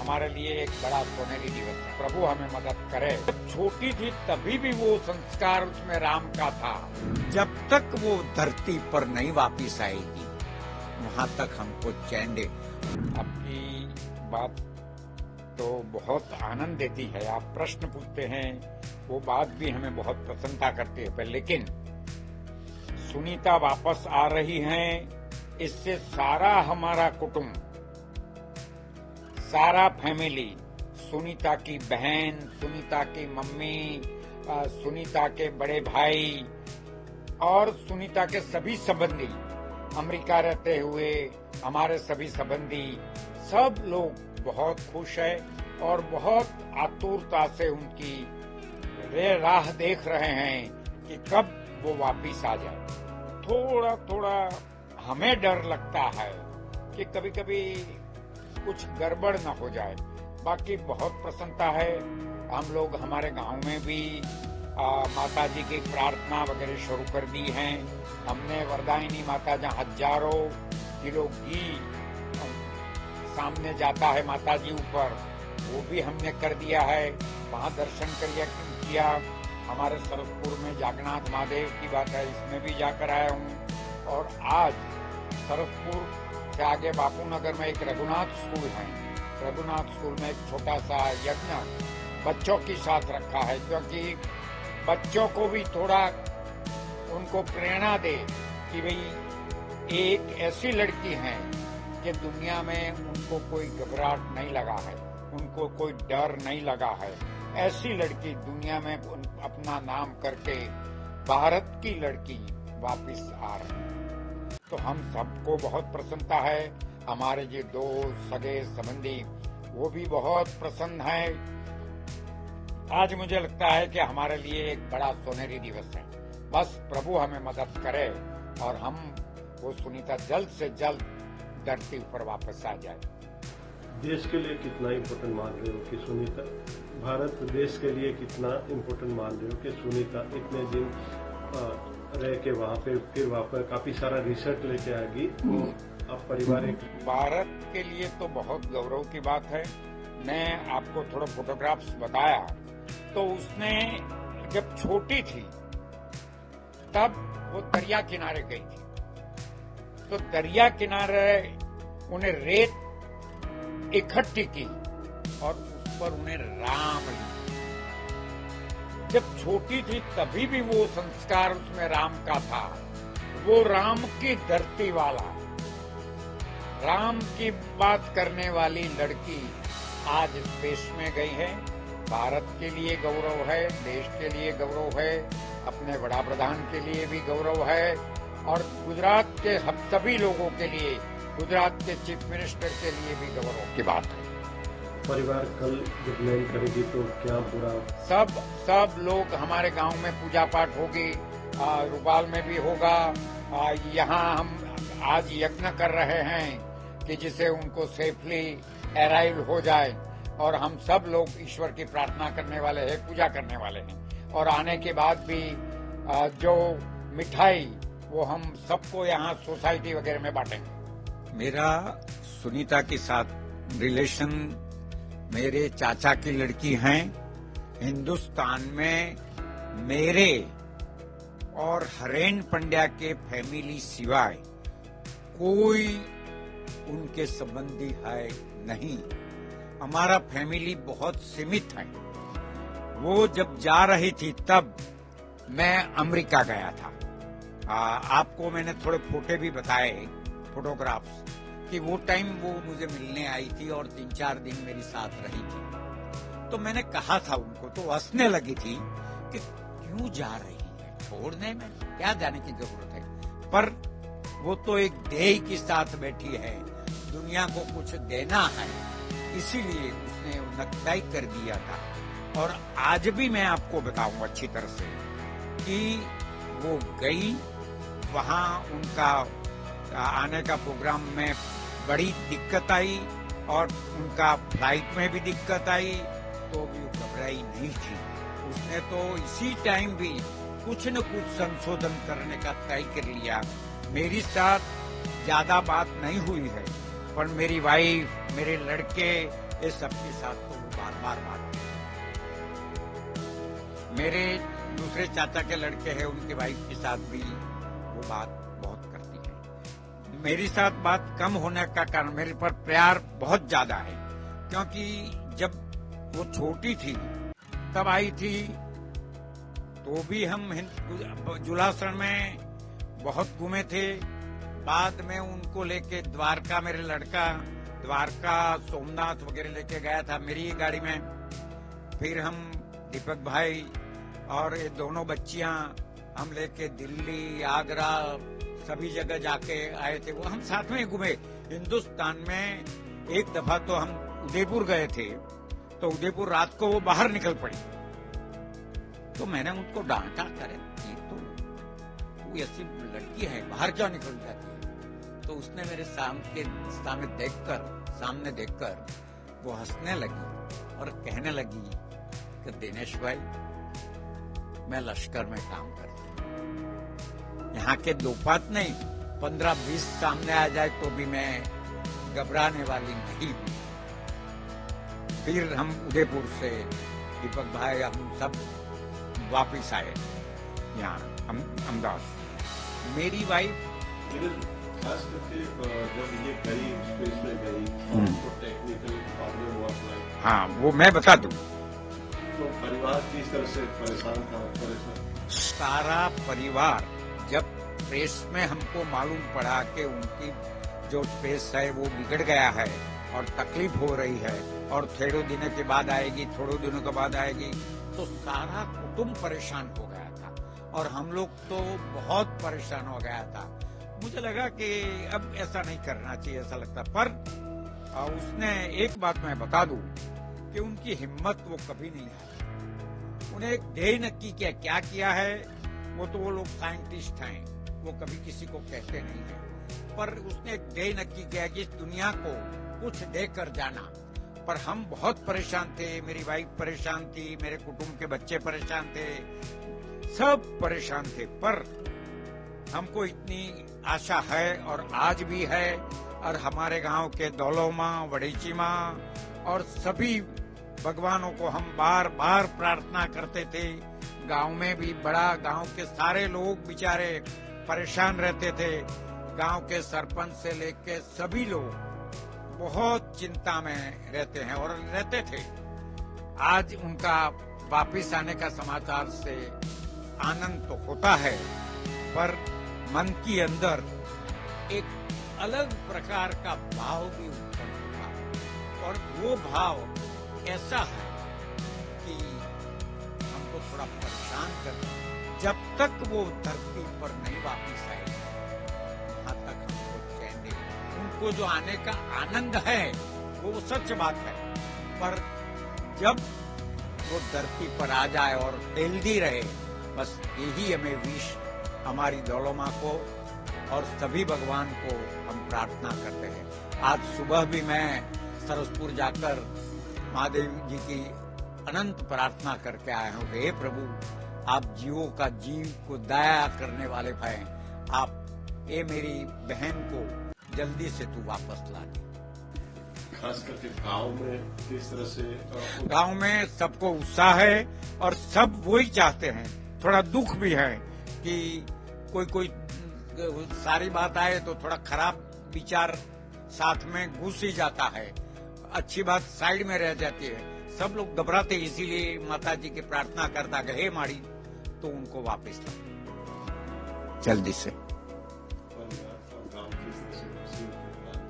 हमारे लिए एक बड़ा सोनेरी दिवस है। प्रभु हमें मदद करे। जब छोटी थी तभी भी वो संस्कार उसमें राम का था। जब तक वो धरती पर नहीं वापिस आएगी वहां तक हमको चैन दे। आपकी बात तो बहुत आनंद देती है। आप प्रश्न पूछते हैं, वो बात भी हमें बहुत प्रसन्नता करती है। पर लेकिन सुनीता वापस आ रही हैं, इससे सारा हमारा कुटुंब, सारा फैमिली, सुनीता की बहन, सुनीता की मम्मी, सुनीता के बड़े भाई और सुनीता के सभी संबंधी, अमेरिका रहते हुए हमारे सभी संबंधी, सब लोग बहुत खुश है और बहुत आतुरता से उनकी राह देख रहे हैं कि कब वो वापिस आ जाए। थोड़ा थोड़ा हमें डर लगता है कि कभी कभी कुछ गड़बड़ न हो जाए। बाकी बहुत प्रसन्नता है। हम लोग हमारे गांव में भी माता जी की प्रार्थना वगैरह शुरू कर दी हैं। हमने वरदायिनी माता, जहाँ हजारों किलो घी सामने जाता है माता जी ऊपर, वो भी हमने कर दिया है। वहाँ दर्शन किया। हमारे सरसपुर में जागन्नाथ महादेव की बात है, इसमें भी जाकर आया हूँ। और आज सरसपुर से आगे बापू नगर में एक रघुनाथ स्कूल है। रघुनाथ स्कूल में एक छोटा सा यज्ञ बच्चों के साथ रखा है, क्योंकि बच्चों को भी थोड़ा उनको प्रेरणा दे कि भाई एक ऐसी लड़की है कि दुनिया में उनको कोई घबराहट नहीं लगा है, उनको कोई डर नहीं लगा है। ऐसी लड़की दुनिया में अपना नाम करके भारत की लड़की वापिस आ रही है। तो हम सबको बहुत प्रसन्नता है। हमारे जो दोस्त, सगे, संबंधी, वो भी बहुत प्रसन्न है। आज मुझे लगता है कि हमारे लिए एक बड़ा सोनेरी दिवस है। बस प्रभु हमें मदद करे और हम वो सुनीता जल्द से जल्द धरती पर वापस आ जाए। देश के लिए कितना इम्पोर्टेंट मान रहे हो कि सुनीता, भारत देश के लिए कितना इम्पोर्टेंट मान रहे हो कि सुनीता इतने दिन रह के वहाँ पे फिर वहाँ पर काफी सारा रिसर्च लेके आएगी। आप पारिवारिक भारत के लिए तो बहुत गौरव की बात है। मैं आपको थोड़ा फोटोग्राफ्स बताया तो उसने जब छोटी थी तब वो दरिया किनारे गई थी। तो दरिया किनारे उन्हें रेत इकट्ठी की और उस पर उन्हें राम लिखा। जब छोटी थी तभी भी वो संस्कार उसमें राम का था। वो राम की धरती वाला, राम की बात करने वाली लड़की आज स्पेस में गई है। भारत के लिए गौरव है, देश के लिए गौरव है, अपने वड़ा प्रधान के लिए भी गौरव है और गुजरात के हम सभी लोगों के लिए, गुजरात के चीफ मिनिस्टर के लिए भी गौरव की बात है। परिवार कल जब लैंड करेगी तो क्या पूरा सब लोग, हमारे गांव में पूजा पाठ होगी, रूपाल में भी होगा। यहाँ हम आज यज्ञ कर रहे हैं कि जिसे उनको सेफली अराइव हो जाए और हम सब लोग ईश्वर की प्रार्थना करने वाले हैं, पूजा करने वाले हैं। और आने के बाद भी जो मिठाई वो हम सबको यहाँ सोसाइटी वगैरह में बांटेंगे। मेरा सुनीता के साथ रिलेशन मेरे चाचा की लड़की हैं। हिंदुस्तान में मेरे और हरेन पंड्या के फैमिली सिवाय कोई उनके संबंधी है नहीं। हमारा फैमिली बहुत सीमित है। वो जब जा रही थी तब मैं अमेरिका गया था। आपको मैंने थोड़े फोटो भी बताए, फोटोग्राफ्स, कि वो टाइम वो मुझे मिलने आई थी और 3-4 दिन मेरे साथ रही थी। तो मैंने कहा था उनको, तो हंसने लगी थी कि क्यों जा रही है, छोड़ने में क्या जाने की जरूरत है। पर वो तो एक ध्येय के साथ बैठी है, दुनिया को कुछ देना है, इसीलिए उसने नक्ताई कर दिया था। और आज भी मैं आपको बताऊं अच्छी तरह से कि वो गई, वहां उनका आने का प्रोग्राम में बड़ी दिक्कत आई और उनका फ्लाइट में भी दिक्कत आई, तो भी वो घबराई नहीं थी। उसने तो इसी टाइम भी कुछ न कुछ संशोधन करने का तय कर लिया। मेरी साथ ज्यादा बात नहीं हुई है, पर मेरी वाइफ, मेरे लड़के ये सबके साथ तो वो बार बार बात। मेरे दूसरे चाचा के लड़के हैं, उनकी वाइफ के साथ भी वो बात बहुत करती है। मेरी साथ बात कम होने का कारण मेरे पर प्यार बहुत ज्यादा है, क्योंकि जब वो छोटी थी तब आई थी तो भी हम जुलासरण में बहुत घूमे थे। बाद में उनको लेके द्वारका, मेरे लड़का द्वारका सोमनाथ वगैरह लेके गया था मेरी ही गाड़ी में। फिर हम दीपक भाई और ये दोनों बच्चियां हम लेके दिल्ली, आगरा सभी जगह जाके आए थे। वो हम साथ में ही घूमे हिंदुस्तान में। एक दफा तो हम उदयपुर गए थे, तो उदयपुर रात को वो बाहर निकल पड़ी, तो मैंने उनको डांटा, करे ये तो वो ऐसी लड़की है, बाहर क्यों निकल जाती है। तो उसने मेरे सामने देखकर वो हंसने लगी और कहने लगी कि दिनेश भाई, मैं लश्कर में काम करती हूं, यहाँ के दो पात नहीं 15-20 सामने आ जाए तो भी मैं घबराने वाली नहीं हूं। फिर हम उदयपुर से दीपक भाई हम सब वापिस आए यहाँ अहमदाबाद। मेरी वाइफ खास करके जब ये गई स्पेस में गई तो टेक्निकल प्रॉब्लम हुआ था। हाँ, वो मैं बता दूं। तो परिवार किस तरह से परेशान था? सारा परिवार, जब प्रेस में हमको मालूम पड़ा कि उनकी जो स्पेस है वो बिगड़ गया है और तकलीफ हो रही है और थोड़े दिनों के बाद आएगी, तो सारा कुटुंब परेशान हो गया था और हम लोग तो बहुत परेशान हो गया था। मुझे लगा कि अब ऐसा नहीं करना चाहिए, ऐसा लगता। पर उसने एक बात मैं बता दूं कि उनकी हिम्मत वो कभी नहीं हारी। उन्हें एक ध्येय नक्की किया, क्या किया है वो तो वो लोग साइंटिस्ट हैं, वो कभी किसी को कहते नहीं है, पर उसने एक ध्येय नक्की किया कि इस दुनिया को कुछ देकर जाना। पर हम बहुत परेशान थे, मेरी वाइफ परेशान थी, मेरे कुटुंब के बच्चे परेशान थे, सब परेशान थे। पर हमको इतनी आशा है और आज भी है, और हमारे गांव के दौलोमा, वड़ीचीमा और सभी भगवानों को हम बार बार प्रार्थना करते थे। गांव में भी बड़ा, गांव के सारे लोग बेचारे परेशान रहते थे। गांव के सरपंच से लेके सभी लोग बहुत चिंता में रहते हैं और रहते थे। आज उनका वापिस आने का समाचार से आनंद तो होता है, पर मन के अंदर एक अलग प्रकार का भाव भी उत्पन्न होता, और वो भाव ऐसा है कि हमको थोड़ा परेशान करता है। जब तक वो धरती पर नहीं वापिस आए, वहां तक हमको चैन नहीं। उनको जो आने का आनंद है वो सच बात है, पर जब वो धरती पर आ जाए और हेल्दी रहे, बस यही हमें विश हमारी दौलोमा को और सभी भगवान को हम प्रार्थना करते हैं। आज सुबह भी मैं सरसपुर जाकर महादेव जी की अनंत प्रार्थना करके आया हूँ। हे प्रभु, आप जीवों का जीव को दया करने वाले हैं, आप ये मेरी बहन को जल्दी से तू वापस ला दे। खास करके गांव में किस तरह से? गांव में सबको उत्साह है और सब वही चाहते हैं। थोड़ा दुख भी है कि कोई सारी बात आए तो थोड़ा खराब विचार साथ में घुस ही जाता है, अच्छी बात साइड में रह जाती है। सब लोग घबराते, इसीलिए माता जी की प्रार्थना करता कि हे माड़ी, तो उनको वापस ला जल्दी से।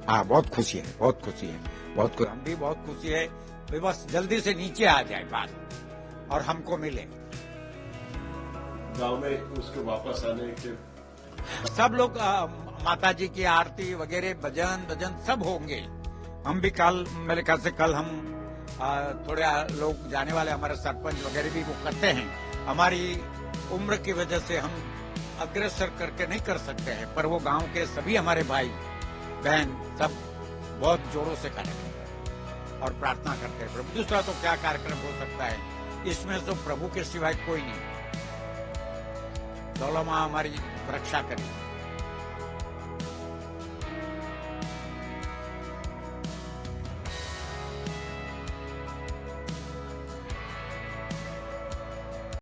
हाँ, बहुत खुशी है, बहुत खुशी है, बहुत खुशी। हम भी बहुत खुशी है, बस जल्दी से नीचे आ जाए बात और हमको मिले। गांव में उसके वापस आने के सब लोग माता जी की आरती वगैरह भजन सब होंगे। हम भी कल, मेरे ख्याल से कल हम थोड़े लोग जाने वाले, हमारे सरपंच वगैरह भी वो करते हैं। हमारी उम्र की वजह से हम अग्रसर करके नहीं कर सकते हैं, पर वो गांव के सभी हमारे भाई बहन सब बहुत जोरों से करेंगे और प्रार्थना करते हैं। प्रभु, दूसरा तो क्या कार्यक्रम हो सकता है, इसमें तो प्रभु के सिवाय कोई नहीं। दौलोमा हमारी रक्षा करें।